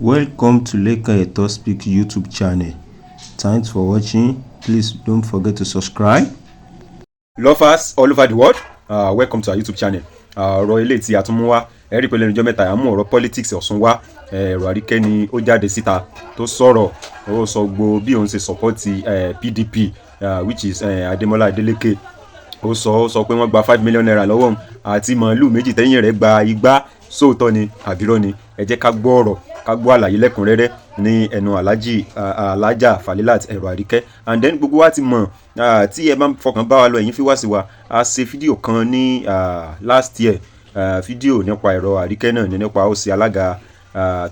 Welcome to Leka Eto Speak YouTube channel. Thanks for watching. Please don't forget to subscribe. Lovers all over the world, welcome to our YouTube channel. Ọ̀rọ̀ ilé tí a tún mú wá ẹ rí pé lẹ́nu ọjọ́ mẹ́ta a mú ọ̀rọ̀ politics Ọ̀ṣun wá. Ẹ̀rọ Àríkẹ́ ni ó jáde síta tó sọ̀rọ̀ ó sọ gbogbo bí òun ṣe support PDP which is Adémọ́lá Adélékè. Ó sọ pé wọ́n gba 5 million naira lọ́wọ́ òun àti màálù méjì tẹ́yìn rẹ̀ gba igba. Sóòótọ́ ni àbírọ́ ni? Ẹ jẹ́ ká gbọ́ ọ̀rọ̀ ká gbọ́ àlàyé lẹ́kùnrẹ́rẹ́ ní ẹnu alájà Falilat Ẹ̀rọ Àríkẹ́. And then gbogbo wa ti mọ̀ tí ẹ bá fọkàn bá wa lọ ẹ̀yin fi wá sí wa a ṣe fídíò kan ní last year fídíò nípa Ẹ̀rọ Àríkẹ́ náà ní nípa ó ṣe alága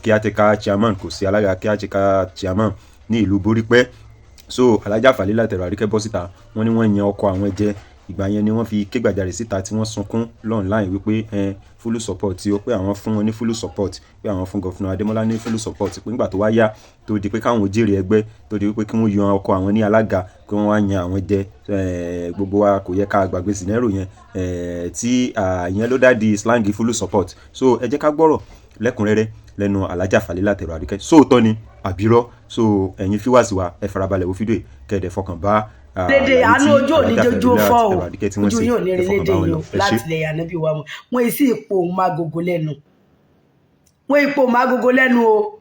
caretaker chairman kò sí alága caretaker chairman ní ìlú Borípẹ́. So alájà Falilat Ẹ̀rọ Àríkẹ́ bọ́ síta wọ́n ní wọ́n yan ọkọ̀ àwọn jẹ. Ìgbà yẹn ni wọ́n fi ké gbàjarè síta tí wọ́n sunkún online wípé full support tí ó pé àwọn fún wọn ní full support pé àwọn fún gọ́fúnà Adémọ́lá ní full support pé nígbà tó wá yá tó di pé káwọn jèrè ẹgbẹ́ tó di wípé kí wọ́n yan ọkọ̀ àwọn ní alága kí wọ́n wá yan àwọn jẹ. Gbogbo wa kò yẹ ká gbàgbé sinero yẹn tí ìyẹn ló dá di slang full support. So ẹ jẹ́ ká gbọ́rọ̀ lẹ́kùnrẹ́rẹ́ lẹ́nu alájà Falilat Ẹ̀rọ Àríkẹ́. Sóòótọ́ ni àbírọ́? So ẹ̀yin fíwá sí wa ẹ farabalẹ̀ wo fídíò kẹ́ẹ̀dẹ̀ fọkàn bá dédé àánú ojú òní jojú fọ o ojú yóò ní rí lédè yìí láti lè ànábì wa wọn èsì ipò mágogo lẹ́nu wọn ipò mágogo lẹ́nu o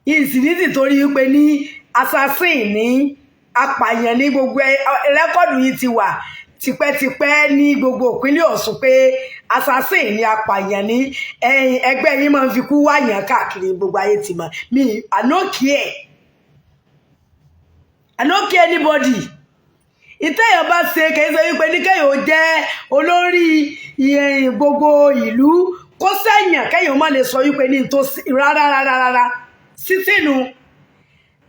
ìsìnìtì torí wípé ní assassin ní apààyàn ní gbogbo rẹ́kọ̀dù yìí ti wà tipẹ́tipẹ́ ní gbogbo ìpínlẹ̀ Ọ̀ṣun pé assassin ní apààyàn ní ẹgbẹ́ yìí máa ń fi kú wáyàn káàkiri gbogbo ayé ti mọ̀ mi I no care anybody. Ìtẹ́yàn bá ṣe kìí ṣe wípé ní kẹ́yàn ó jẹ́ olórí gbogbo ìlú kó sẹ́yìn kẹ́yàn má lè sọ wípé ní tó rárá sítínú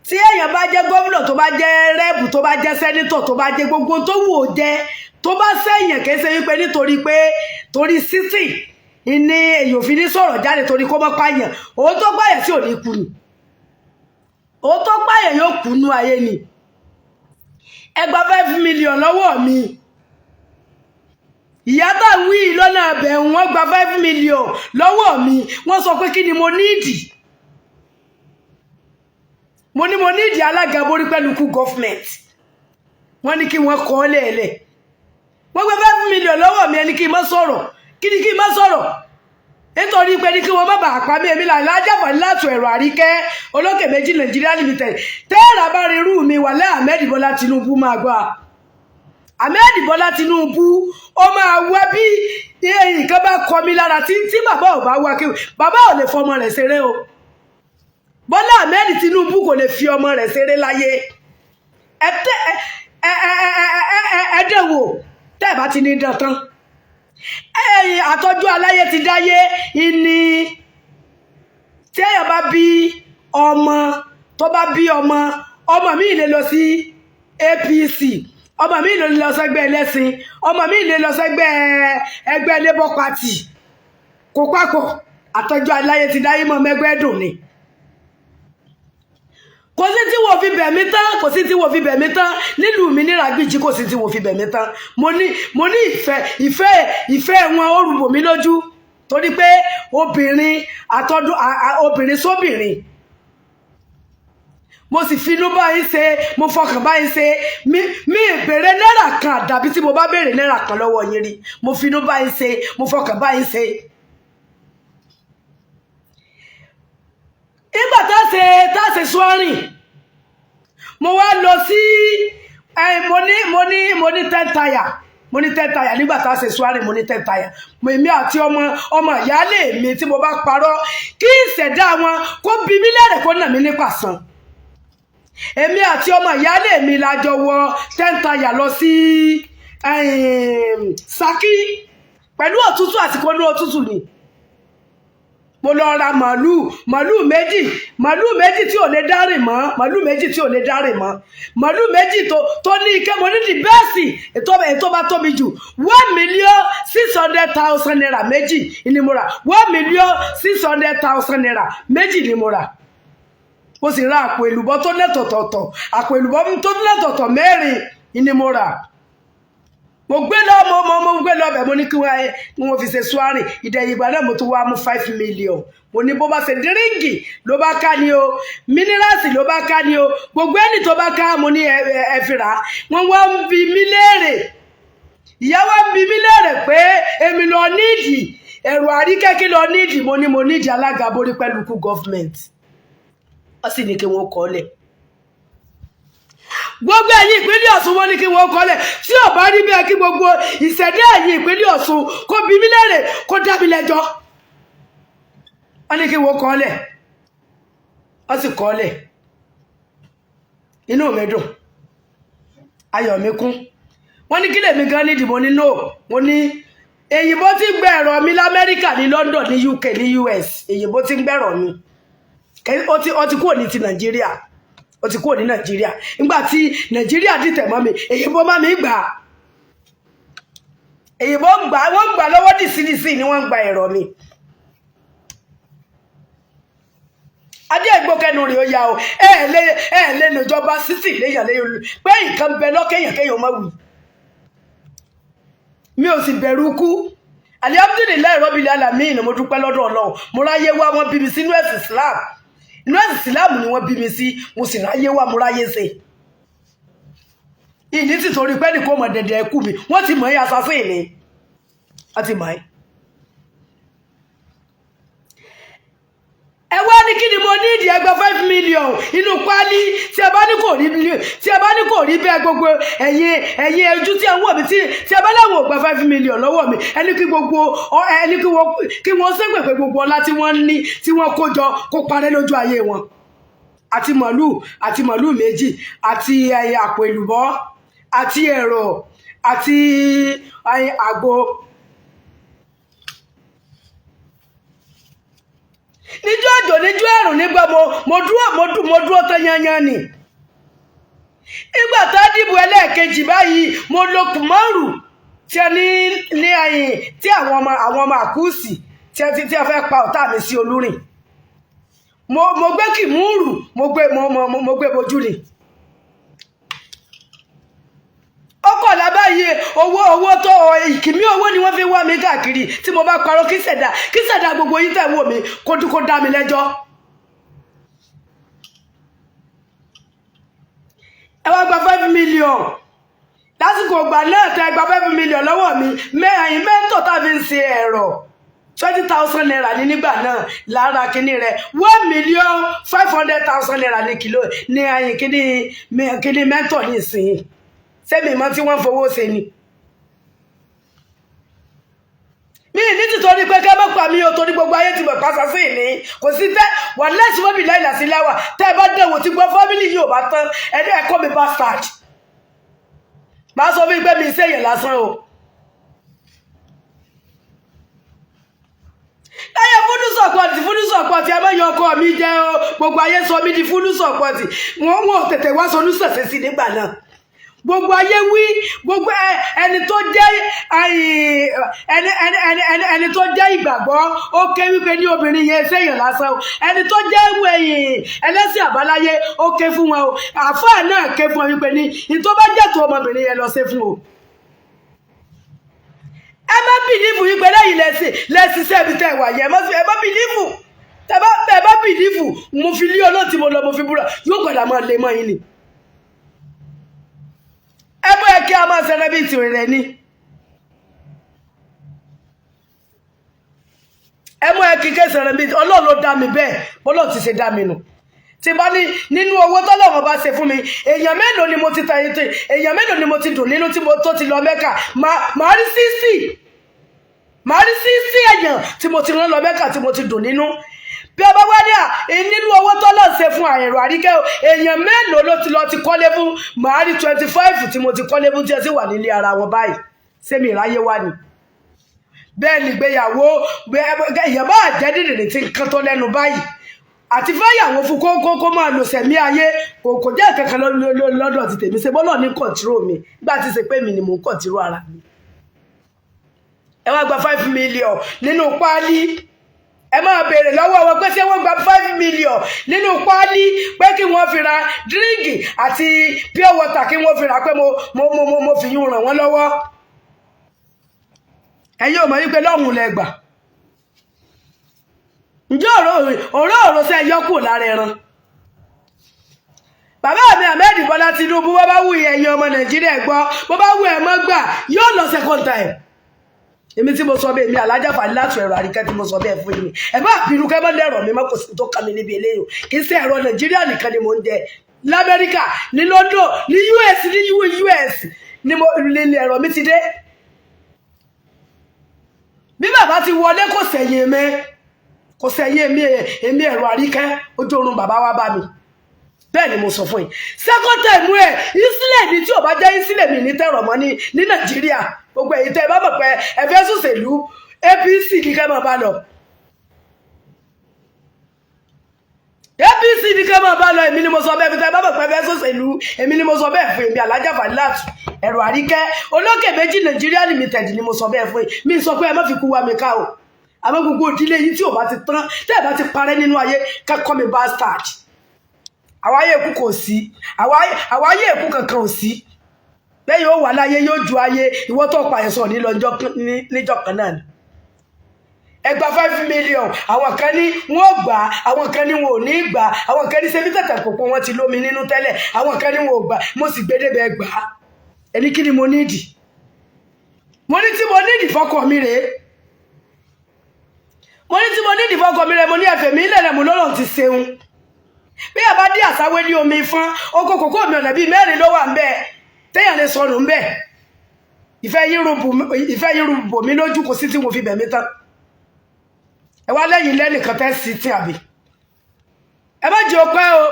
tí èyàn bá jẹ́ gómìnà tó bá jẹ́ rẹ́ẹ̀bù tó bá jẹ́ sẹ́nítọ̀ tó bá jẹ́ gbogbo tó wù ó jẹ́ tó bá sẹ́yìn kìí ṣe wípé nítorí pé torí sítìn ní èyàn fi ní sọ̀rọ̀ jáde torí kó mọ́ pààyàn òun tó pààyàn tí ò ní kú ni òun tó pààyàn yóò kú nú ayé ni. Ẹ gba 5 million lọ́wọ́ mi ìyá tá ń wí lọ́nà abẹ̀ wọ́n gba 5 million lọ́wọ́ mi wọ́n sọ pé kí ni mo nídìí mo nídìí alága Borípẹ́ local government wọ́n ní kí wọ́n kọ́ lẹ́ẹ̀lẹ̀ wọ́n gba 5 million lọ́wọ́ mi ẹni kí n má sọ̀rọ̀ kí ni kí n má sọ̀rọ̀ nítorí pé ní kí wọ́n má bàa pa mí èmi Alájà Falilat Ẹ̀rọ Àríkẹ́ olókè méjì Nigeria limited tẹ́ẹ̀rà bá rí irú mi wà lẹ́ Ahmed Bọ́lá Tinubu máa gbà Ahmed Bọ́lá Tinubu ó máa wá bí nǹkan bá kọ mi lára tí bàbá ò bá wá kí bàbá ò lè fọmọ rẹ̀ ṣeré o Bọ́lá Ahmed Tinubu kò lè fi ọmọ rẹ̀ ṣeré láyé ẹ̀ẹ́dẹ̀wò tẹ́ẹ̀ bá ti ní dán tán àtọ́jú aláyé ti dáyé ìní tí èèyàn bá bí ọmọ tó bá bí ọmọ mi lè lọ sí APC ọmọ mi lè lọ sẹ́gbẹ́ ẹlẹ́sìn ọmọ mi lè lọ sẹ́gbẹ́ ẹgbẹ́ Labour Party kò papọ̀ àtọ́jú aláyé ti dáyé mọ́ mẹ́gbẹ́ dùn ni kò sí tí wọ́n fi bẹ̀mí tán kò sí tí wọ́n fi bẹ̀mí tán nílùú mi ní Ràgbìjí kò sí tí wọ́n fi bẹ̀mí tán mo ní ìfẹ́ wọn ó rúbò mí lójú torí pé obìnrin sóbìnrin mo sì finú báyìí ṣe mo fọkàn báyìí ṣe mi ìbèrè náírà kan àdàbí tí mo bá béèrè náírà kan lọ́wọ́ yín rí mo finú báyìí ṣe mo fọkàn báyìí ṣe. Ìgbà tá ṣe swearing mo wá lọ sí mo ní 10 tire nígbà tá ṣe swearing mo ní 10 tire èmi àti ọmọ ìyáálé mi tí mo bá parọ́ kí ìṣẹ̀dá wọn kó bí mí lẹ́rẹ̀ kó nà mí ní pàṣán èmi àti ọmọ ìyáálé mi la jọ wọ 10 tire lọ sí Ṣakí pẹ̀lú òtútù àsìkò ní òtútù ni mo lọ ra màálù méjì tí ò lè dárìn mọ́ màálù méjì tó ní ike mo ní di bẹ́ẹ̀sì ètò bá tóbi jù 1,600,000 naira méjì ni mo rà 1,600,000 naira méjì ni mo rà mo sì ra àpò èlùbọ́ tó lẹ́tọ̀tọ̀tọ̀ àpò èlùbọ́ tó lẹ́tọ̀tọ̀ 4 ni mo rà mo gbé lọ mo gbé lọ bẹ̀ mo ní kí wọ́n fi ṣe swarin ìdẹ̀yìn ìgbà náà mo tún wá mú 5 million mo ní bó bá ṣe díríǹgì ló bá ká ni o mínírààsì ló bá ká ni o gbogbo ẹni tó bá ká mo ní ẹ fi rà wọ́n wá ń bi mí léèrè ìyá wa ń bi mí léèrè pé èmi lọ nídìí ẹ̀rù Àríkẹ́ kí lọ nídìí mo nídìí alága borí pẹ̀lú kú gọ́fìmẹ̀ntì wọ́n sì ní kí wọ́n kọ́ lẹ̀ gbogbo ẹ̀yin ìpínlẹ̀ Ọ̀ṣun wọ́n ní kí wọ́n kọ́lẹ̀ tí ò bá rí bẹ́ẹ̀ kí gbogbo ìṣẹ̀dá ẹ̀yin ìpínlẹ̀ Ọ̀ṣun kó bi mí léèrè kó dá mi lẹ́jọ́ wọ́n ní kí wọ́n kọ́lẹ̀ wọ́n sì kọ́lẹ̀ inú mi dùn ayọ̀ mi kún wọ́n ní kí lèmi gan nídìí mo ní no mo ní èyìnbó tí ń gbẹ ẹ̀rọ mi l'Amẹ́ríkà ní London ní UK ní US èyìnbó tí ń gbẹ̀rọ mi ó ti kúrò ní ti Nàìjíríà ó ti kúrò ní Nàìjíríà nígbà tí Nàìjíríà dìtẹ̀ mọ́ mi èyìnbó má mi gbà èyìnbó gbà wọ́n gbà lọ́wọ́ dìsídìsí ni wọ́n gba ẹ̀rọ mi adé ìgbókẹ́nu rẹ̀ ó yá o ẹ̀ lè lòjọba sísì léyàn léyàn pé nǹkan bẹ lọ́kẹ́yàn kéèyàn má wù mi ò sì bẹ̀rù kú alihamudulilayi rọ́bìlì alamin mo dúpẹ́ lọ́dọ̀ Ọlọ́run mo ráyé wá wọn bí mi sínú ẹ̀sìn Islam inú ẹ̀sìn Islam ni wọ́n bí mi sí mo sì ráyé wá mo ráyé ṣe ìní sì torí pé nìkan mọ̀ dẹ̀dẹ̀ ẹkú mi wọ́n ti mọ̀ ẹ́ assassin ni wọ́n ti mọ̀ ẹ́ ẹ wá ní kí ni mo ní ìdí ẹgbẹ́ 5 million inú pálí tí ẹ bá ní kò rí bẹ́ẹ̀ gbogbo ẹ̀yin ẹjú tí ẹ ń wò mí tí ẹ bá láwọn ò gba 5 million lọ́wọ́ mi ẹni kí wọ́n ṣépè pé gbogbo ọlá tí wọ́n ní tí wọ́n kó jọ kó parẹ́ lójú ayé wọn àti màlúù méjì àti àpò èlùbọ́ àti ẹ̀rọ àti àgbo níjọ́ òjò níjọ́ ẹ̀rùn nígbà mo dúró tán yanyan ni nígbà tá dìbò ẹlẹ́ẹ̀kejì báyìí mo lo kùmọ́rù tí a ní ayìn tí àwọn ọmọ àkúùsì tí a fẹ́ pa ọ̀tá mi sí olúrìn mo gbé kìmúrù mo gbé bojú ni ọkọ̀ lábáyé owó tó ìkìmí owó ni wọ́n fi wá mi káàkiri tí mo bá parọ́ kí ṣẹ̀dá gbogbo yín tẹ̀ wò mí kó dá mi lẹ́jọ́ ẹ wá gba 5 million lásìkò ìgbà náà tẹ gba 5 million lọ́wọ́ mi mẹ́rin mẹ́tọ̀ tàbí ń ṣe ẹ̀rọ 20,000 naira ní nígbà náà lára kíní rẹ̀ 1,500,000 naira ní kìló ní ayin kíní mẹ́tọ̀ ní ìsìn sẹ́mi mọ́ tí wọ́n fowó ṣe ni mi ní títorí pé kẹ́ mọ́pàá mi ò torí gbogbo ayé ti mọ̀ pàṣẹ sí ní kò sí tẹ́ wà lẹ́sìn wọ́n bí láìlà sí láwà tẹ́ ẹ bá dẹ̀wò tí gbọ́ fámìlì yìí ò bá tán ẹni ẹ̀kọ́ mi bastard máa sọ wípé mi ṣèyàn lásán o láyé fúdúsọ̀pọ̀tì ẹmọ́yàn ọkọ mi jẹ́ o gbogbo ayé sọ mí di fúdúsọ̀pọ̀tì wọ́n tètè wá sọnú sẹ̀sẹ̀ sí nígbà náà gbogbo ayé wí gbogbo ẹni tó jẹ́ ìgbàgbọ́ ó ké wípé ní obìnrin yẹn ṣèyàn lásán ẹni tó jẹ́ ẹlẹ́sìn àbáláyé ó ké fún wọn o àfáà náà ké fún wọn wípé ní ìtọ́ bá jẹ́ tó ọmọbìnrin yẹn lọ ṣe fún o ẹ má bìlífù wípé lẹ́yìn lẹ́sìn sẹ́ẹ̀bì tẹ̀ wà yẹ ẹ má bìlífù tẹ bá bìlífù mo fi lé ọlọ́tí mo lọ mo fi búra yóò gbọ́dọ̀ máa lè mọ́ yín ni ẹ mọ́ ẹ kí a máa ṣẹlẹ̀ bí ìtìrì rẹ̀ ni ẹ mọ́ ẹ kí kẹsẹ̀rẹ̀ bí Ọlọ́run ló dá mi bẹ́ẹ̀ bọ́lọ́ ti ṣe dá mi nù tí bá ní nínú owó tọ́lọ́run bá ṣe fún mi èèyàn mélòó ni mo ti ta èèyàn mélòó ni mo ti dùn nínú tí mo tó ti lọ Mẹ́kà màá rí 60 èèyàn tí mo ti rán lọ Mẹ́kà tí mo ti dùn nínú bí ọba wádìí nínú owó tọ́lọ́run ṣe fún Àìrò Àríkẹ́ èèyàn mélòó ló ti lọ ti kọ́lé fún màá rí 25 tí mo ti kọ́lé fún tí ẹ sì wà nílé ara wọn báyìí sẹ́mi ìráyé wá ni bẹ́ẹ̀ ni gbéyàwó èèyàn bá jẹ́ dìdìrì tí nǹkan tó lẹ́nu báyìí àti fẹ́yàwó fún kókó máa lò sẹ̀mí ayé kò jẹ́ kankan lọ́dọ̀ ti tèmi ṣe bọ́lọ̀ ní kọ̀ntírò mi gbà tí ṣe pé mi ni mò ń kọ̀ntírò ara mi ẹ wá gba 5 million nínú páálí ẹ máa béèrè lọ́wọ́ wọn pé ṣé wọ́n gba 5 million nínú páálí pé kí wọ́n fi ra díríǹkì àti pure water kí wọ́n fi ra pé mo fi yún ràn wọ́n lọ́wọ́ ẹ̀yin ò mọ̀ wípé lọ́hùn lẹ́gbà ǹjẹ́ ọ̀rọ̀ sẹ́ yọ kúrò lára ẹran bàbá mi Ahmed Bọ́lá Tinubu bó bá wù ẹ̀yin ọmọ Nàìjíríà gbọ́ bó bá wù ẹ̀ mọ́ gbà yóò lọ second time èmi tí mo sọ bẹ́ẹ̀ mi Alájà Fàlílátù Ẹ̀rọ Àríkẹ́ tí mo sọ bẹ́ẹ̀ fún yín ẹ bá bínú kẹ́ mọ́ lẹ́rọ̀ mi má kò sí tó kà mí níbi eléyìí kì í ṣe ẹ̀rọ Nàìjíríà nìkan ni mo ń jẹ l'Amẹ́ríkà ní London ní US ní mo lè ẹ̀rọ mi ti dé bí bàbá ti wọlé kò sẹ́yìn èmi Ẹ̀rọ Àríkẹ́ ojú oorun bàbá wa bá mi bẹ́ẹ̀ ni mo sọ fún yín second time ẹ̀ ìsílẹ̀ ní tí ò bá jẹ́ ìsílẹ̀ mi ní tẹ̀rọ̀ mọ́ ní Nàìjíríà gbogbo èyí tẹ́ ẹ bá mọ̀ pé ẹ fẹ́ sòṣèlú APC ní kẹ́ máa bá lọ APC ní kẹ́ máa bá lọ èmi ni mo sọ bẹ́ẹ̀ fi tẹ́ ẹ bá mọ̀ pé ẹ fẹ́ sòṣèlú èmi ni mo sọ bẹ́ẹ̀ fún èmi Alájà Fàlílátù Ẹ̀rọ Àríkẹ́ olókè méjì Nàìjíríà limited ni mo sọ bẹ́ẹ̀ fún yín mi sọ pé ẹ má fi kú wa mi ká o àmọ́ gbogbo ìdílé yìí tí ò bá ti tán tẹ́ ẹ bá ti parẹ́ nínú ayé kẹ́kọ́ mi bastard àwáyé èkú kò sí àwáyé èkú kankan ò sí lẹ́yìn ó wà láyé yóò ju ayé ìwọ tó pààyàn sọ níjọ́ kan náà ni ẹgbà 5 million àwọn kan ní wọ́n gbà àwọn kan ní wọn ò ní gbà àwọn kan ní sẹ́bí tẹ̀tẹ̀ kòkó wọn ti lómi nínú tẹ́lẹ̀ àwọn kan ní wọn ò gbà mo sì gbédébẹ̀ gbà ẹni kí ni mo nídìí mo ní tí mo nídìí fọ́kọ mi rèé mo ní ẹ̀fẹ̀ mi ilẹ̀ rẹ̀ mo lọ́lọ́ ti ṣeun bí a bá dí àsáwé ní omi fún oko kòkó mi ọ̀nà bíi 4 ló wà ń bẹ téèyàn lè sọnù ń bẹ ìfẹ́ yín rúbò mí lójú kò sí tí mo fi bẹ̀ mí tán ẹ wá lẹ́yìn lẹ́nìkan tẹ́ sí tí àbí ẹ má jẹ́ ọpẹ́ o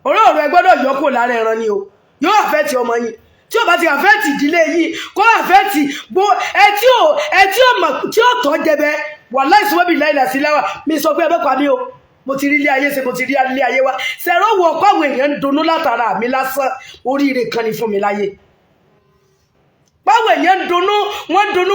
òróòrò ẹ gbọ́dọ̀ yọ kúrò lára ẹran ni o yóò àfẹ́tì ọmọ yín tí ó bá ti àfẹ́tì ìdílé yìí kó àfẹ́tì ẹ tí ó tọ́ jẹbẹ wà láìsíwọ́bì láìlàsí lẹ́wà mi sọ pé ẹ bẹ́ẹ̀ pa mí o mo ti rí ilé ayé ṣe mo ti rí ilé ayé wá ṣẹ̀rọ wo ọ̀pọ̀ àwọn èèyàn ń dunnú látara mi lásán oríire kan ni fún mi láyé báwo èèyàn ń dunnú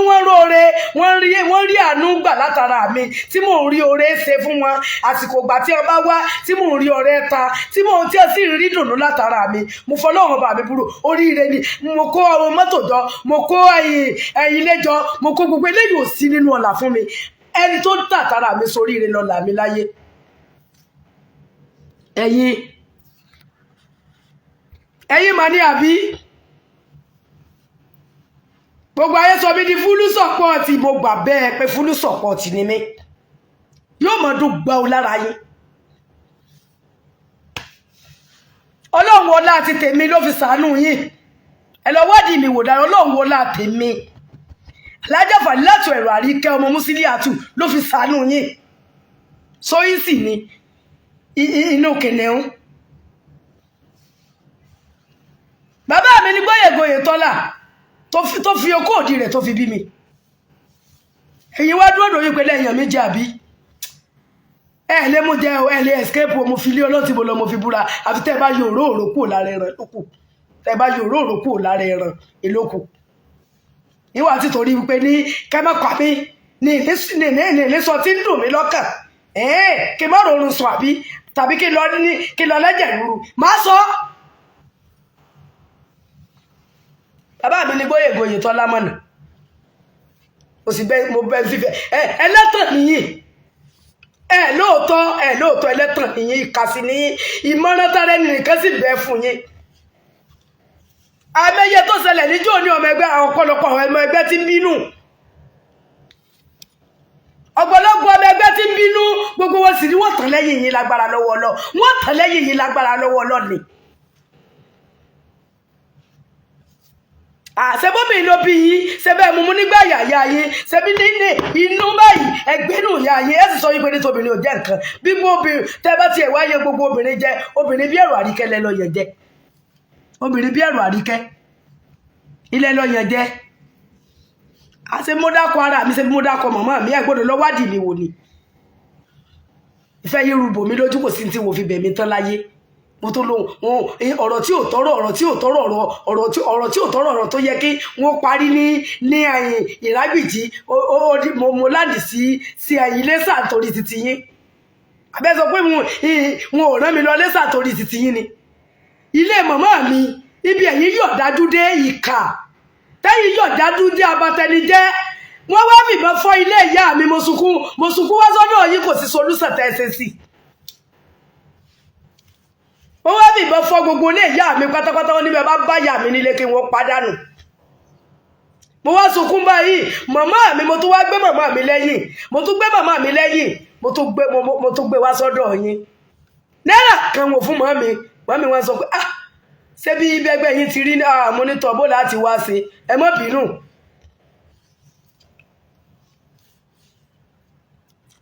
wọ́n róore wọ́n rí àánú gbà látara mi tí mò ń rí oore ṣe fún wọn àsìkò ìgbà tí wọ́n bá wá tí mò ń rí ọ̀rẹ́ ta tí ó sì rí dùnnú látara mi mo fọlọ́run bá mi búrò oríire ni mo kó ọmọ mọ́tò jọ mo kó ẹyin ilé jọ mo kó gbogbo eléyìí ò sí nínú ọ̀là fún mi ẹni tó ń tàtara mi soríire lọ́la mi láyé ẹ̀yin mà ní àbí gbogbo ayé sọ mí di fúlú sọ̀pọ̀tì mo gbà bẹ́ẹ̀ pé fúlú sọ̀pọ̀tì ni mí yóò mọ̀ dún gbà ó lára yín ọlọ́run ọlá ti tèmi ló fi ṣàánú yín ẹ lọ wádìí mi wò dára ọlọ́run ọlá tèmi Alájà Fàlílátù Ẹ̀rọ Àríkẹ́ ọmọ Musiliatu ló fi ṣàánú yín sóyún sì ni inú kìnìún bàbá mi ní Gbóyègóyè Tọ́lá tó fi okó òdì rẹ̀ tó fi bí mi èyí wá dúró lórí pẹ̀lú èèyàn méjì àbí ẹ lè mú jẹ ẹ lè escape mo fi lé ọlọ́tí mo lọ mo fi búra àfi tẹ́ bá yọ òróró kúrò lára ẹran lókù tẹ́ bá yọ òróró kúrò lára ẹran ìlókù ìwà tí torí wípé ní kẹ́mọ́ pa mí ní ìlẹ́sọ tí ń dùn mí lọ́kàn kí má rọrùn sùn àbí tàbí kí lọ lẹ́jẹ̀ rúru má sọ bàbá mi ní Gbóyègóyè Tọ́lá mọ̀nà mo bẹ́ fífẹ́ ẹlẹ́tàn nìyí lóòótọ́ ẹlẹ́tàn nìyí ìkàsí nìyí ìmọ̀ràn tààrẹ nìkan sì bẹ́ fún yín àmẹ́yẹ tó ṣẹlẹ̀ níjọ́ ní ọmọ ẹgbẹ́ ọ̀pọ̀lọpọ̀ ọmọ ẹgbẹ́ tí ń bínú ọ̀pọ̀lọpọ̀ ọmọ ẹgbẹ́ tí ń bínú gbogbo wọn sì ni wọ́n tàn lẹ́yìn yín lágbára lọ́wọ́ Ọlọ́run wọ́n tàn lẹ́yìn yín lágbára lọ́wọ́ Ọlọ́run ni àṣẹbọ́bì ló bí yín ṣẹbẹ́ mú nígbà yàyà yín ṣẹbí nílé inú báyìí ẹgbẹ́nù yà yín ẹ sì sọ wípé nítorí obìnrin ò jẹ́ nǹkan bí obìnrin tẹ́ bá tiẹ̀ wáyé gbogbo obìnrin jẹ́ obìnrin bí Ẹ̀rọ Àríkẹ́ lẹ lọ́yẹ̀ jẹ́ obìnrin bí Ẹ̀rọ Àríkẹ́ ilẹ̀ lọ́yẹ̀ jẹ́ àṣẹ mọ́dákọ ara mi ṣe bí mọ́dákọ màmá mi ẹ gbọ́dọ̀ lọ wádìí mi wò ni ìfẹ́ yín rúbò mi lójú kò sí tí mo fi bẹ̀ mí tán láyé mo tó lóhun ọ̀rọ̀ tí ò tọ́rọ̀ ọ̀rọ̀ ọ̀rọ̀ tó yẹ kí wọ́n parí ní ẹ̀yìn Ìrágbìjí mo láǹdì sí ẹ̀yìn Iléṣà torí titi yín abẹ́ sọ pé wọn ò rán mi lọ Iléṣà torí titi yín ni ilé màmá mi ibi ẹ̀yìn yọ̀ dájú dé ìkà tẹ́yìn yọ̀ dájú dé abatẹnijẹ́ wọ́n wá fìbọn fọ́ ilé ìyá mi mo sunkún wá sọ́dọ̀ yìí kò sí solúsàn tẹ́ẹ̀sẹ̀ sí wọ́n wá fìbọn fọ́ gbogbo ilé ìyá mi pátápátá wọn níbẹ̀ bá bá ìyá mi nílé kí wọ́n pàdánù mo wá sunkún báyìí màmá mi mo tún wá gbé màmá mi lẹ́yìn mo tún gbé màmá mi lẹ́yìn mo tún gbé wá sọ́dọ̀ yín náírà kan wò fún màmí wọn sọ pé ṣé bí bẹ́gbẹ́ yín ti rí mo ní tọ́bó láti wá sí ẹ má bínú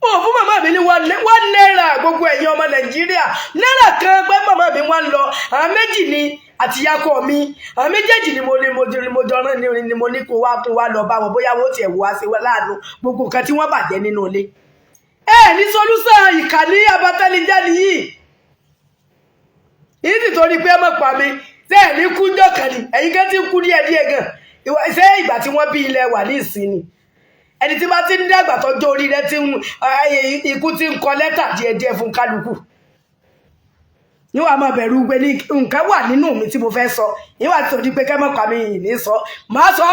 ó fún màmá mi ní wọ́n náírà gbogbo ẹ̀yin ọmọ Nàìjíríà náírà kan pé màmá mi wọ́n lọ àwọn méjì ni àtìyákọ mi àwọn méjèèjì ni mo jọrán ni mo ní kó wá lọ bá wọn bóyá wọ́n tiẹ̀ wá sí láàánú gbogbo nǹkan tí wọ́n bàjẹ́ nínú ilé ní solúsàn ìkànnì abatẹnijẹ́ nìyí yìí nítorí pé mọ̀ pa mi ṣé ẹ̀ ní kú jọ̀kan ni ẹ̀yin kan ti kú díẹ̀díẹ̀ gan ṣé ìgbà tí wọ́n bí ilẹ̀ wà ní ìsinmi ẹni tí bá ti ń dàgbà tọ́jú orí rẹ̀ tí ikú ti ń kọ lẹ́tà díẹ̀díẹ̀ fún kálukú níwà máa bẹ̀rù pé ní nǹkan wà nínú mi tí mo fẹ́ sọ níwà tó di pé kẹ́mọ̀ pa mi yìí ní sọ máa sọ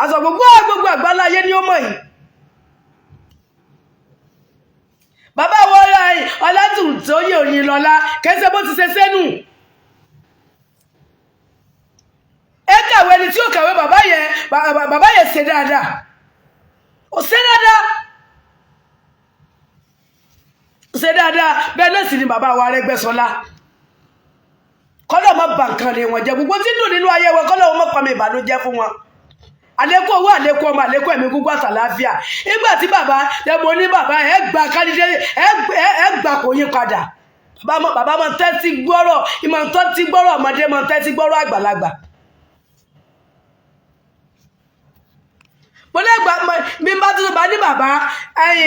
àsọ gbogbo àgbáláyé ni ó mọ̀ yìí bàbá wo ọlátùn tó yẹ òyìn lọ́lá kẹsẹ̀ bó ti ṣe sẹ́nu ẹ kàwé ni tí ó kàwé bàbá yẹn ṣe dáadáa ó ṣe dáadáa bẹ́ẹ̀ náà sì ni bàbá wa Arẹ́gbẹ́ṣọlá kọ́lọ̀ mọ́ bà nǹkan lè wọ́n jẹ́ gbogbo tí dùn nínú ayé wọn kọ́lọ̀ mọ́ pàmì ìbànújẹ́ fún wọn àlékún owó àlékún ọmọ àlékún ẹ̀mí gúgbà àtàláfíà nígbà tí bàbá mo ní bàbá ẹ gbà kálídé ẹ gbà kò yín padà bàbá mọ tẹ́tí gbọ́rọ̀ ìmọ̀ tẹ́tí gbọ́rọ̀ ọmọdé mọ tẹ́tí gbọ́rọ̀ àgbàlagbà mo lẹ́gbàá mi bá tuntun bá ní bàbá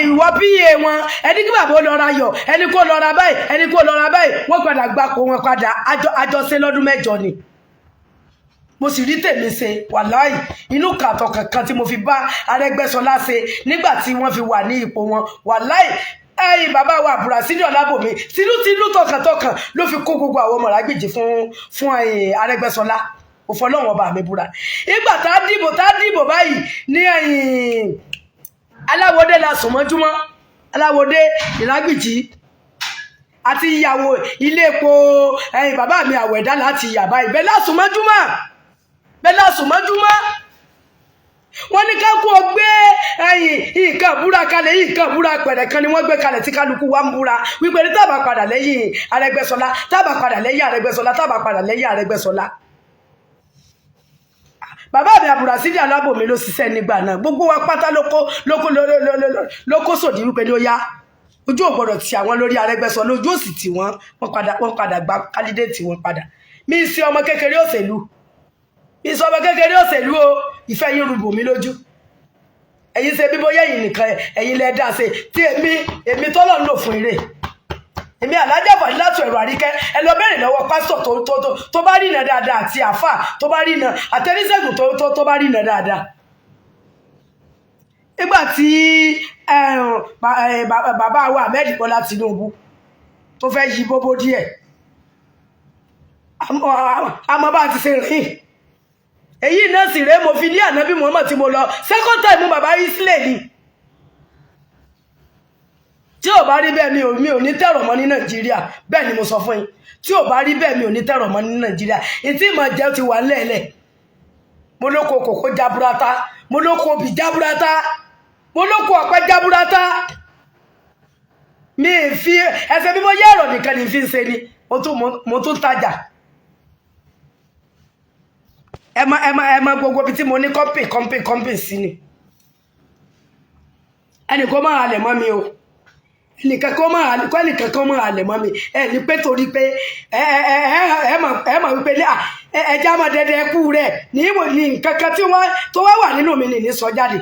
ìwọ píye wọn ẹni kí bàbá ó lọ ra yọ ẹni kó lọ ra báyìí ẹni kó lọ ra báyìí wọ́n padà gbà kó wọn padà àjọṣe lọ́dún 8 ni mo sì rí tèmi ṣe wàláì inú kàtọ̀ kankan tí mo fi bá Arẹ́gbẹ́ṣọlá ṣe nígbà tí wọ́n fi wà ní ipò wọn wàláì bàbá wa Bùràsídì Ọlábòmí tinútinú tọkàntọkàn ló fi kó gbogbo àwọn ọmọ Ràgbìjì fún Arẹ́gbẹ́ṣọlá òfọlọ́wọ́n ọba mi búra ìgbà tá a dìbò báyìí ní Aláwọ̀dé la sùn mọ́júmọ́ Aláwọ̀dé Ìrágbìjì àti ìyàwó ilé epo bàbá mi Àwẹ̀dá láti yàbá ìbẹ́ lásùnmọ́júmọ́ wọ́n ní ká kó gbé nǹkan búra kalẹ̀ nǹkan búra pẹ̀rẹ̀ kan ni wọ́n gbé kalẹ̀ tí kálukú wa ń búra wípé ní tábà padà lẹ́yìn Arẹ́gbẹ́ṣọlá tábà padà lẹ́yìn Arẹ́gbẹ́ṣọlá bàbá mi Bùràsídì Ọlábòmí ló ṣiṣẹ́ nígbà náà gbogbo wa pátá ló kó sòdí wípé ní ó yá ojú ò gbọdọ̀ ti àwọn lórí Arẹ́gbẹ́ṣọlá ojú òsì tí wọ́n padà gba kálídéètì wọn padà mi sí ọmọ kékeré òṣèlú o ìfẹ́ yín rúbò mí lójú ẹ̀yin ṣe bí bóyá ẹ̀yin nìkan ẹ̀yin lẹ dá ṣe tí èmi tọ́lọ̀ ń lò fún ire èmi Alájà Fàdílátù Ẹ̀rọ Àríkẹ́ ẹ lọ bẹ̀rẹ̀ lọ́wọ́ pásítọ̀ tó bá rìnà dáadáa àti àfà tó bá rìnà àtẹníṣègùn tó bá rìnà dáadáa nígbà tí bàbá wa Ahmed Bọ́lá Tinubu tó fẹ́ yí bóbó díẹ̀ àmọ́ bá ti ṣe rìn èyí náà sì rèé mo fi ní Ànábì Muhammad tí mo lọ second time bàbá Isle ni tí ò bá rí bẹ́ẹ̀ mi ò ní tẹ̀rọ̀ mọ́ ní Nàìjíríà bẹ́ẹ̀ ni mo sọ fún yín tí ò bá rí bẹ́ẹ̀ mi ò ní tẹ̀rọ̀ mọ́ ní Nàìjíríà ìtí ìmọ̀ jẹ́ ti wà lẹ́ẹ̀lẹ̀ mo lóko kòkó jaburata mo lóko obì jaburata mo lóko ọ̀pẹ jaburata mi fi ẹsẹ̀ bí mo yẹ ẹ̀rọ nìkan ní fi ń ṣe ni mo tún tajà ẹ má gbogbo bí tí mo ní kọ́mpì sí ni ẹnìkan máa halẹ̀ mọ́ mi o ẹnìkan kan máa halẹ̀ mọ́ mi ẹni pé torí pé ẹ mà wípé ẹja máa dẹdẹ ẹkú rẹ̀ ní nǹkan kan tó wá nínú mi ní sọ jáde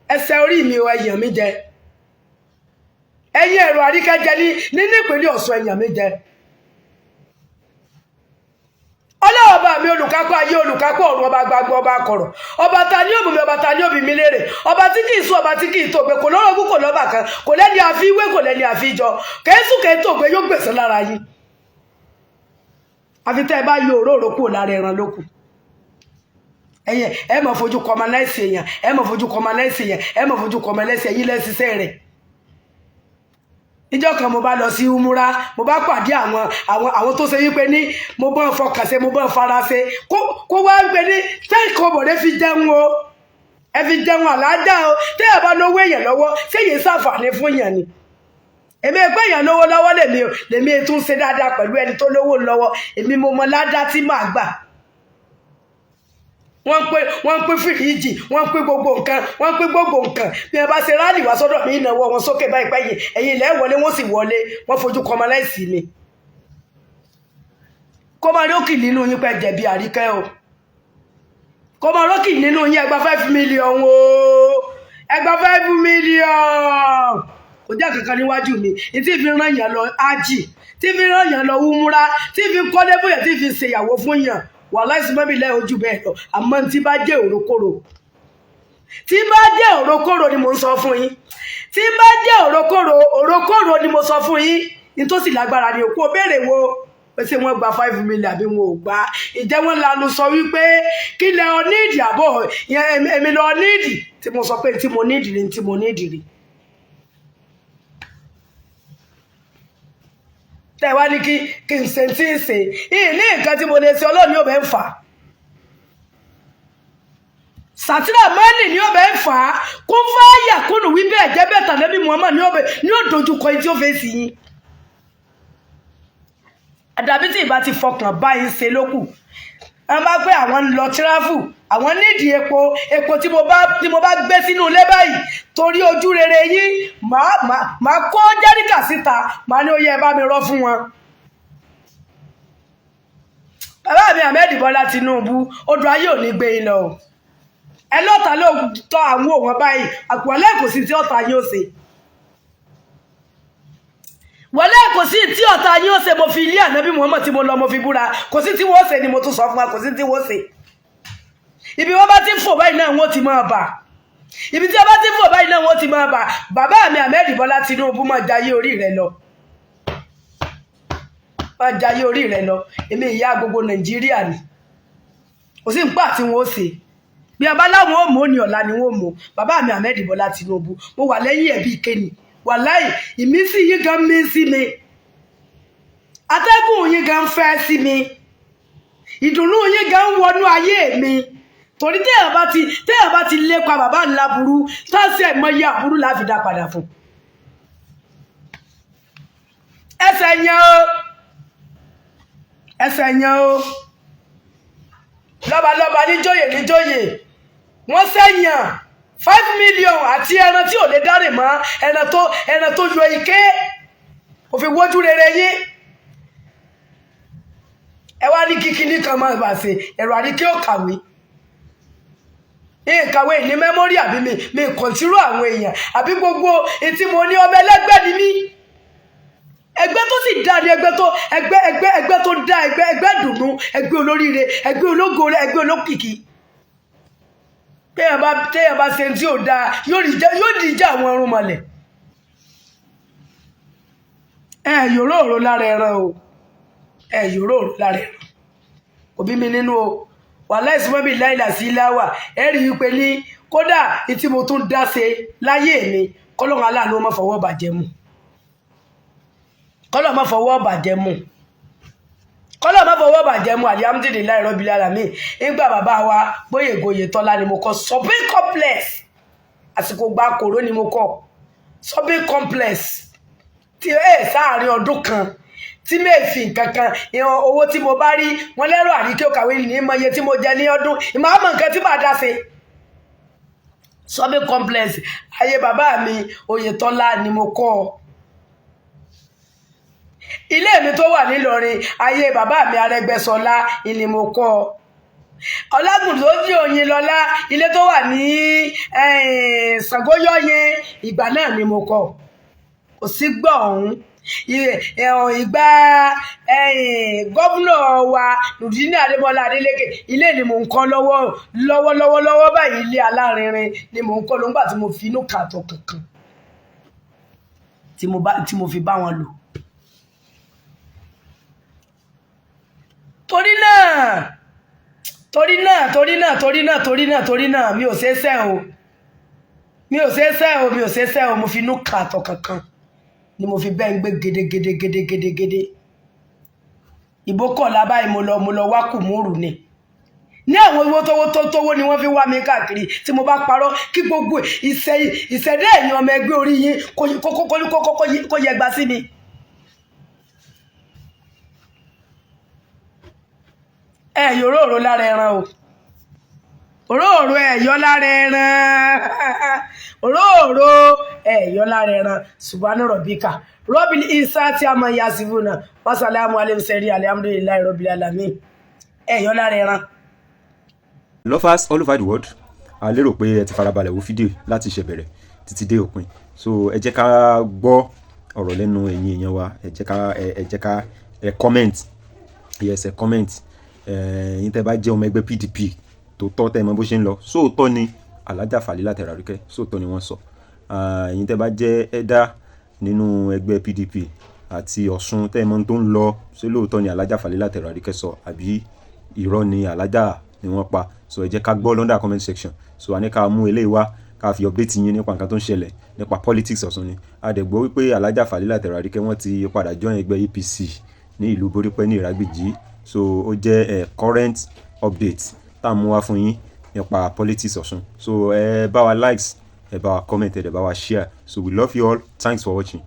ẹsẹ̀ orí mi o ẹ̀yàn mi jẹ ẹ̀yin Ẹ̀rọ Àríkẹ́ jẹ nínú ìpínlẹ̀ Ọ̀ṣun ẹ̀yàn mi jẹ ọlọ́wọ́ bá mi olùkápá ayé olùkápá ọ̀run ọba gbàgbọ́ ọba kọ̀rọ̀ ọba ta ní òbí mi ọba ta ní òbí mi léèrè ọba tí kìí sún ọba tí kìí tògbé kò lọ́rọ̀gún kò lọ́bà kan kò lẹ́ni àfiwé kò lẹ́ni àfijọ kẹ́sù kẹ́tògbé yóò gbèsè lára yín àfi tẹ́ ẹ bá yọ òróró kúrò lára ẹran lókù ẹ̀yin ẹ máa fojú kọmaláìsì èèyàn ẹ máa fojú kọmaláìsì èèyàn ẹ máa fojú kọmaláìsì ẹ̀yin lẹ́sísẹ́ rẹ̀. Níjọ́ kan mo bá lọ sí umura mo bá pàdé àwọn tó ṣe wípé ní mo bá ń fọkàn ṣe mo bá ń fara ṣe kó wá gbé ní tẹ́ẹ̀kọ́ bọ̀dé fi jẹun o ẹ fi jẹun àládá o tẹ́ẹ̀ bá lówó èèyàn lọ́wọ́ séyìí ṣàǹfààní fún èèyàn ni èmi ẹgbẹ́ èèyàn lówó lọ́wọ́ lèmi tún ṣe dáadáa pẹ̀lú ẹni tó lówó lọ́wọ́ èmi mo mọ ládá tí màá gbà wọ́n pín fìríjì wọ́n pín gbogbo nǹkan bí ẹ bá ṣe rálì wá sọ́dọ̀ mi ìnáwó wọn sókè báyìí pẹ́yìn ẹ̀yìn ilẹ̀ wọlé wọ́n sì wọlé wọ́n fojú kọmaláìsì mi kó máa rókì nínú yín pẹ́ jẹ̀bi Àríkẹ́ o kó máa rókì nínú yín ẹgbà 5 million o ẹgbà 5 million kò jẹ́ kankan níwájú mi tí fi rán yàn lọ ájì tí fi rán yàn lọ wúmúra tí fi kọ́lé fún yàn tí fi ṣèyàwó fún yàn wàhálà ìsúnmọ́bí lẹ́ ojú bẹ́ẹ̀ lọ àmọ́ tí bá jẹ́ òrókòrò ni mo ń sọ fún yín tí bá jẹ́ òrókòrò ni mo sọ fún yín ní tó sì lágbára ni òkú béèrè wo ṣé wọ́n gba 5 million àbí wọn ò gbà ìjẹ́ wọn lanu sọ wípé kí lẹ ọ nídìí àbọ̀ èmi lọ nídìí tí mo sọ pé tí mo nídìí rí tẹ́wá ní kí n ṣe tí ń ṣe ní nǹkan tí mo lè ṣe Ọlọ́run ní ọbẹ̀ ń fà á sàtìrà mẹ́lì ní ọbẹ̀ ń fà á kún fáyà kúnnù wí bẹ́ẹ̀ jẹ́ bẹ́ẹ̀ tàbí Muhammad ní òdojúkọ tí ó fẹ́ sí yín àdàbí tí ìbá ti fọkàn báyìí ṣe lókù wọ́n bá pé àwọn ń lọ tíráfù àwọn nídìí epo tí mo bá gbé sínú ilé báyìí torí ojú rere yín màá kó jẹ́ríkà síta màá ní ó yẹ bá mi rọ́ fún wọn. bàbá mi Ahmed Bọ́lá Tinubu odò ayé ò ní gbé yín lọ ẹ lọ́ta ló tọ́ àwọn òun báyìí àpòlẹ́ kò sí tí ọ̀tá yóò ṣe wọlé kò sí tí ọ̀tá yóò ṣe mo fi ilé Ànábì Muhammad tí mo lọ mo fi búra kò sí tí wọ́n ṣe ni mo tún sọ fún wa kò sí tí wọ́n ṣe ibi wọ́n bá ti ń fò báyìí náà wọ́n ti máa bà ibi tí wọ́n bá ti ń fò báyìí náà wọ́n ti máa bà bàbá mi Ahmed Bọ́lá Tinubu máa jayé orí rẹ lọ èmi ìyá gbogbo Nàìjíríà ni kò sí nǹkan tí wọ́n ṣe bí abá láwọn ò mọ̀ ní ọ̀la ni wọ́n mọ̀ bàbá mi Ahmed Bọ́lá Tinubu mo wà lẹ́yìn ẹ̀bí ìkéni wàláì ìmísí yìí gan mí sí mi atẹ́gùn yìí gan fẹ́ sí mi ìdùnnú yìí gan wọnú ayé mi torí téèyàn bá ti lépa bàbá ńlá burú tọ́sí ẹ̀mọ́yé àbúrú láfi dá padà fún ẹsẹ̀ yẹn o lọ́balọ́ba níjòyè wọ́n sẹ́yìn 5 million àti ẹran tí ò lè dárè mọ́ ẹran tó yọ ike òfin wójú rere yín ẹ wá ní kíkíní kan máa bà ṣe ẹ̀rọ Àríkẹ́ ò kàwé ìkàwé ní mẹ́mórì àbí mi kọ̀ntírò àwọn èèyàn àbí gbogbo etí mo ní ọmọ ẹlẹ́gbẹ́ ni mí ẹgbẹ́ tó sì dá ní ẹgbẹ́ tó dá ẹgbẹ́ dùnú ẹgbẹ́ olóríire ẹgbẹ́ ológo ẹgbẹ́ olókìkí téèyàn bá ṣe tí ò dáa yóò dìjà àwọn ọrùn mọ̀lẹ̀ yòró lára ẹran o yòró lára ẹran òbí mi nínú o wàhálà ìsúnmọ́bí láìlà sí láwà ẹ̀rí wípé ní kódà tí mo tún dá ṣe láyé mi kọ́lọ́run aláàánú má fọwọ́ bàjẹ́ mu kọ́lọ́run má fọwọ́ bàjẹ́ mu alihamudulilayi rọ́bìlì alámì nígbà bàbá wa Gbóyèga Tọ́lá ni mo kọ́ shopping complex àsìkò gba kòró ni mo kọ́ shopping complex tí sáàrin ọdún kan tí mẹ́fì kankan owó tí mo bá rí wọn lẹ́rọ Àríkẹ́ òkàwé ní mọye tí mo jẹ ní ọdún ìmáàmù nǹkan tí màá dá sí shopping complex ayé bàbá mi Oyètọ́lá ni mo kọ́ ilé mi tó wà nílọrin ayé bàbá mi Arẹ́gbẹ́ṣọlá ni mo kọ́ Ọlágúnlójì Òyìnlọ́lá ilé tó wà ní Ṣàngóyọ̀yẹ ìgbà náà ni mo kọ́ kò sí gbọ́ ọ̀hún ìgbà gómìnà wa Nùdínì Adébọ́lá Adélékè ilé ni mò ń kọ́ lọ́wọ́ báyìí ilé alárinrin ni mò ń kọ́ lóńgbà tí mo fi inú kàtọ̀ kankan tí mo fi bá wọn lò torí náà mi ò ṣeéṣẹ́ o mo fi inú kàtọ̀ kankan ni mo fi bẹ́ẹ̀ ń gbé gédégédégédégédé ìbò kọ̀ọ̀lá báyìí mo lọ wá kùmúrù ni ní àwọn owó tówó ni wọ́n fi wá mi káàkiri tí mo bá parọ́ kí gbogbo ìṣẹ̀dá ẹ̀yìn ọmọ ẹgbẹ́ orí yín kó yẹgba sí mi. ẹ̀yọ́ òróró lára ẹran o òróró ẹ̀yọ́ lára ẹran òróró ẹ̀yọ́ lára ẹran subhana rabbika rabbil izzati amma yasifuna wa salamun alal mursalin alhamdulillahi rabbil alamin ẹ̀yọ́ lára ẹran. Lovers all over the world, a lérò pé ẹ ti farabalẹ̀ wo fídíò láti ìṣẹ̀bẹ̀rẹ̀ títí dé òpin, so ẹ jẹ́ ká gbọ́ ọ̀rọ̀ lẹ́nu ẹ̀yin èèyàn wa, ẹ jẹ́ ká comment, yes ẹ comment, ẹ̀yin tẹ́ bá jẹ́ ọmọ ẹgbẹ́ PDP tó tọ́ tẹ́ mọ̀ bó ṣe ń lọ, sóòótọ́ ni Alhaja Falila Terarike, sóòótọ́ ni wọ́n sọ, ẹ̀yin tẹ́ bá jẹ́ ẹ̀dá nínú ẹgbẹ́ PDP àti Ọ̀ṣun tẹ́ mọ̀ tó ń lọ, ṣé lóòótọ́ ni Alhaja Falila Terarike sọ àbí irọ́ ni Alhaja ni wọ́n pa, so ẹ jẹ́ ká gbọ́ lọ́ndà comment section, so a ní ká mú eléyìí wá ká fi update yín nípa nǹkan tó ń ṣẹlẹ̀ nípa politics Ọ̀ṣun ni. A dẹ̀ gbọ́ wípé Alhaja Falila Terarike wọ́n ti padà join ẹgbẹ́ APC ní ìlú Borípé ní Ìrágbìjí, so ó jẹ́ current update tá a mú wá fún yín nípa politics Ọ̀ṣun, so ẹ bá wa likes, ẹ bá wa comment, ẹ dẹ̀ bá wa share, so we love you all, thanks for watching.